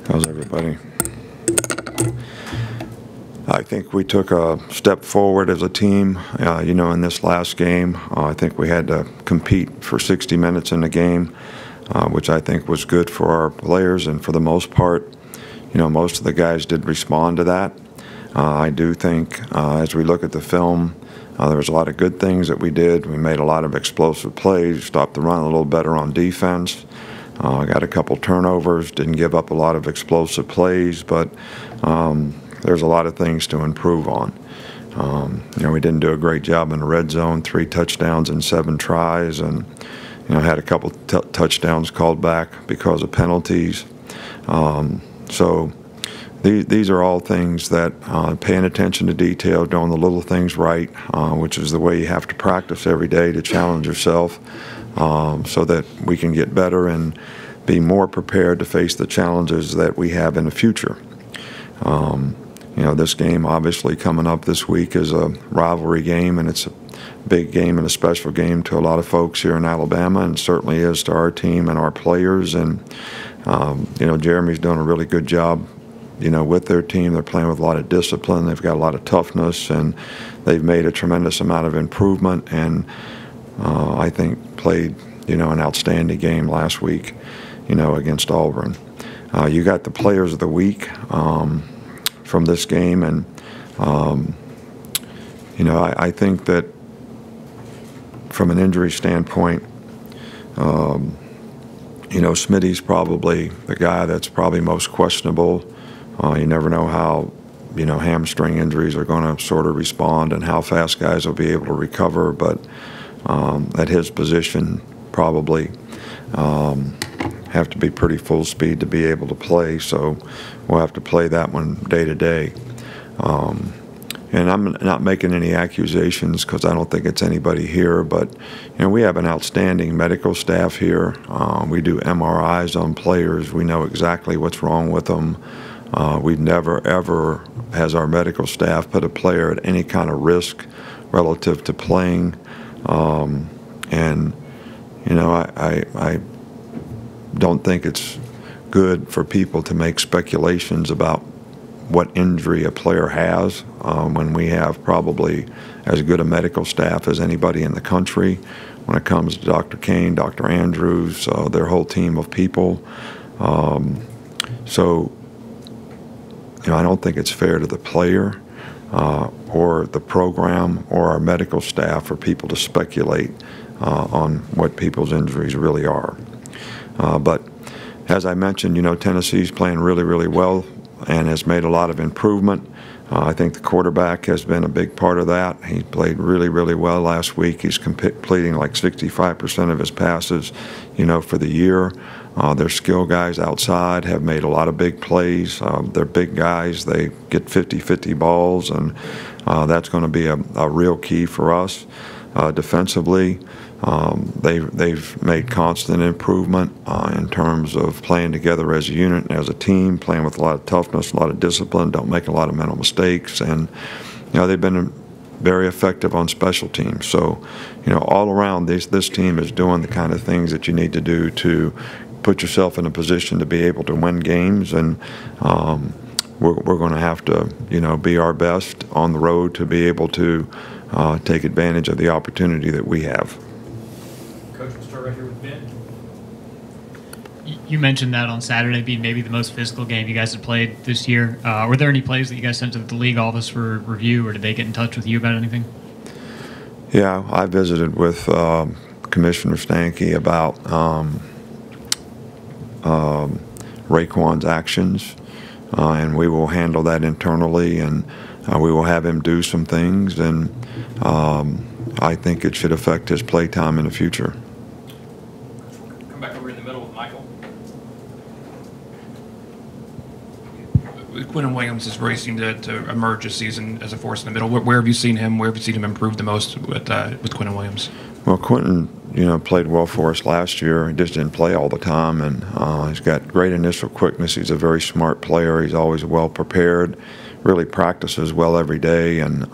How's everybody? I think we took a step forward as a team, in this last game. I think we had to compete for 60 minutes in the game, which I think was good for our players, and for the most part, most of the guys did respond to that. I do think as we look at the film, there was a lot of good things that we did. We made a lot of explosive plays, stopped the run a little better on defense. Got a couple turnovers, didn't give up a lot of explosive plays, but there's a lot of things to improve on. We didn't do a great job in the red zone, 3 touchdowns in 7 tries, and had a couple touchdowns called back because of penalties. So these are all things that paying attention to detail, doing the little things right, which is the way you have to practice every day to challenge yourself, so that we can get better and be more prepared to face the challenges that we have in the future. This game obviously coming up this week is a rivalry game, and it's a big game and a special game to a lot of folks here in Alabama, and certainly is to our team and our players. And Jeremy's doing a really good job with their team. They're playing with a lot of discipline. They've got a lot of toughness, and they've made a tremendous amount of improvement, and I think played an outstanding game last week against Auburn. You got the players of the week from this game, and I think that from an injury standpoint, Smitty's probably the guy that's probably most questionable. You never know how hamstring injuries are going to sort of respond and how fast guys will be able to recover, but at his position probably have to be pretty full speed to be able to play, so we'll have to play that one day to day. And I'm not making any accusations because I don't think it's anybody here, but we have an outstanding medical staff here. We do MRIs on players. We know exactly what's wrong with them. We've never, ever, has our medical staff put a player at any kind of risk relative to playing. I don't think it's good for people to make speculations about what injury a player has when we have probably as good a medical staff as anybody in the country when it comes to Dr. Kane, Dr. Andrews, their whole team of people. So I don't think it's fair to the player or the program or our medical staff for people to speculate on what people's injuries really are. But as I mentioned, Tennessee's playing really, really well and has made a lot of improvement. I think the quarterback has been a big part of that. He played really, really well last week. He's completing like 65% of his passes, for the year. Their skill guys outside have made a lot of big plays. They're big guys. They get 50-50 balls, and that's going to be a real key for us defensively. They've made constant improvement in terms of playing together as a unit and as a team, playing with a lot of toughness, a lot of discipline, don't make a lot of mental mistakes, and they've been very effective on special teams. So all around this team is doing the kind of things that you need to do to put yourself in a position to be able to win games, and we're going to have to be our best on the road to be able to take advantage of the opportunity that we have. Coach, we'll start right here with Ben. You mentioned that on Saturday being maybe the most physical game you guys have played this year. Were there any plays that you guys sent to the league office for review, or did they get in touch with you about anything? Yeah, I visited with Commissioner Stanky about Raekwon's actions, and we will handle that internally, and we will have him do some things, and I think it should affect his play time in the future. Come back over in the middle with Michael. Quinton Williams has really seemed to emerge this season as a force in the middle. Where have you seen him? Where have you seen him improve the most with Quinton Williams? Well, Quinton, played well for us last year. He just didn't play all the time, and he's got great initial quickness. He's a very smart player. He's always well prepared, really practices well every day, and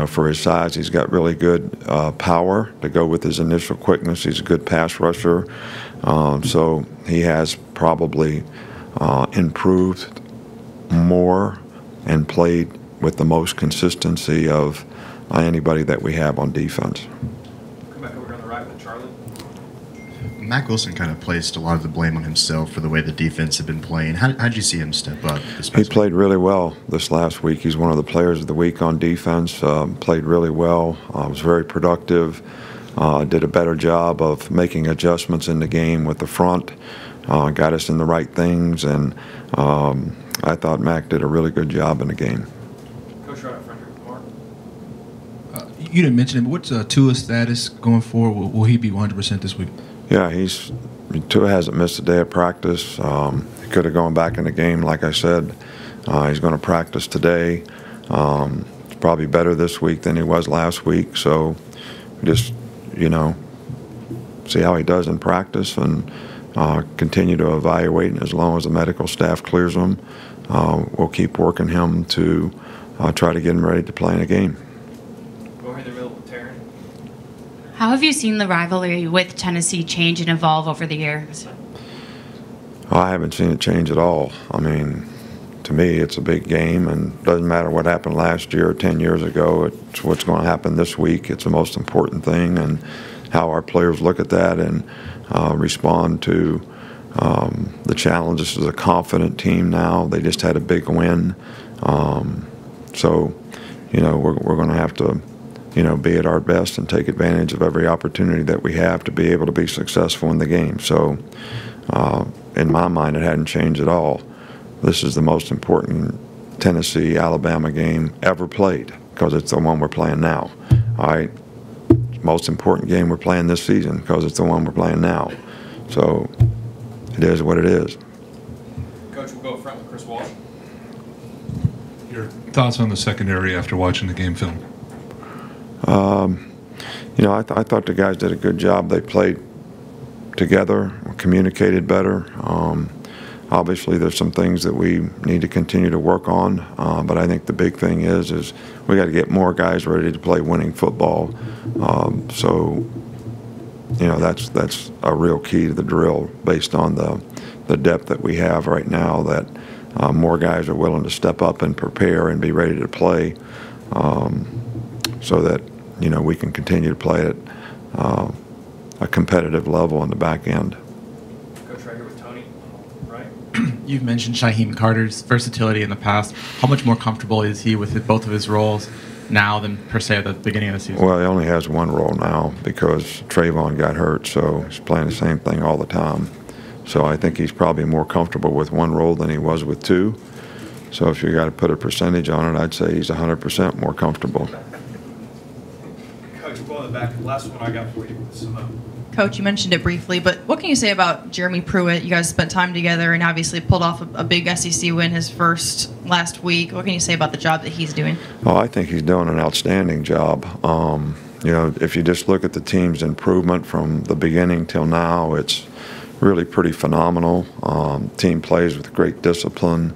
for his size, he's got really good power to go with his initial quickness. He's a good pass rusher, so he has probably improved more and played with the most consistency of anybody that we have on defense. Come back over here on the right with Charlie. Mack Wilson kind of placed a lot of the blame on himself for the way the defense had been playing. How did you see him step up this past He played really well this last week. He's one of the players of the week on defense. Played really well. Was very productive. Did a better job of making adjustments in the game with the front. Got us in the right things, and I thought Mac did a really good job in the game. Coach, right up front here with Mark. You didn't mention it, but what's Tua's status going forward? Will he be 100% this week? Yeah, Tua hasn't missed a day of practice. He could have gone back in the game, like I said. He's going to practice today. He's probably better this week than he was last week. So just, see how he does in practice and continue to evaluate. And as long as the medical staff clears him, we'll keep working him to try to get him ready to play in a game. Over in the middle with Taryn. How have you seen the rivalry with Tennessee change and evolve over the years? I haven't seen it change at all. I mean, to me, it's a big game, and it doesn't matter what happened last year or 10 years ago. It's what's going to happen this week. It's the most important thing, and how our players look at that and respond to the challenge. This is a confident team now. They just had a big win. So, we're going to have to, be at our best and take advantage of every opportunity that we have to be able to be successful in the game. So, in my mind, it hadn't changed at all. This is the most important Tennessee-Alabama game ever played because it's the one we're playing now. All right? Most important game we're playing this season because it's the one we're playing now. So it is what it is. Coach, we'll go up front with Chris Walsh. Your thoughts on the secondary after watching the game film? I thought the guys did a good job. They played together, communicated better. Obviously, there's some things that we need to continue to work on, but I think the big thing is we got to get more guys ready to play winning football. So, that's a real key to the drill based on the depth that we have right now, that more guys are willing to step up and prepare and be ready to play so that, we can continue to play at a competitive level on the back end. Coach, right here with Tony. Right. You've mentioned Shaheem Carter's versatility in the past. How much more comfortable is he with both of his roles now than, per se, at the beginning of the season? Well, he only has one role now because Trayvon got hurt, so he's playing the same thing all the time. So I think he's probably more comfortable with one role than he was with two. So if you got to put a percentage on it, I'd say he's 100% more comfortable. Coach, we'll go in the back. The last one I got for you with Simone. Coach, you mentioned it briefly, but what can you say about Jeremy Pruitt? You guys spent time together and obviously pulled off a big SEC win his first last week. What can you say about the job that he's doing? Oh, I think he's doing an outstanding job. If you just look at the team's improvement from the beginning till now, it's really pretty phenomenal. Team plays with great discipline,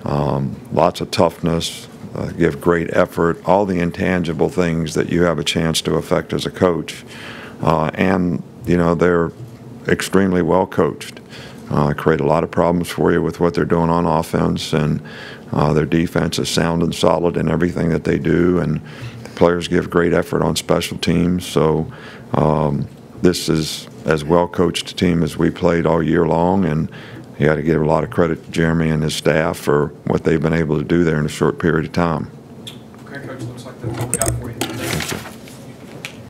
lots of toughness, give great effort, all the intangible things that you have a chance to affect as a coach. And they're extremely well coached. Create a lot of problems for you with what they're doing on offense, and their defense is sound and solid in everything that they do, and the players give great effort on special teams. So this is as well coached a team as we played all year long, and you got to give a lot of credit to Jeremy and his staff for what they've been able to do there in a short period of time. Okay, Coach, looks like that's all we got.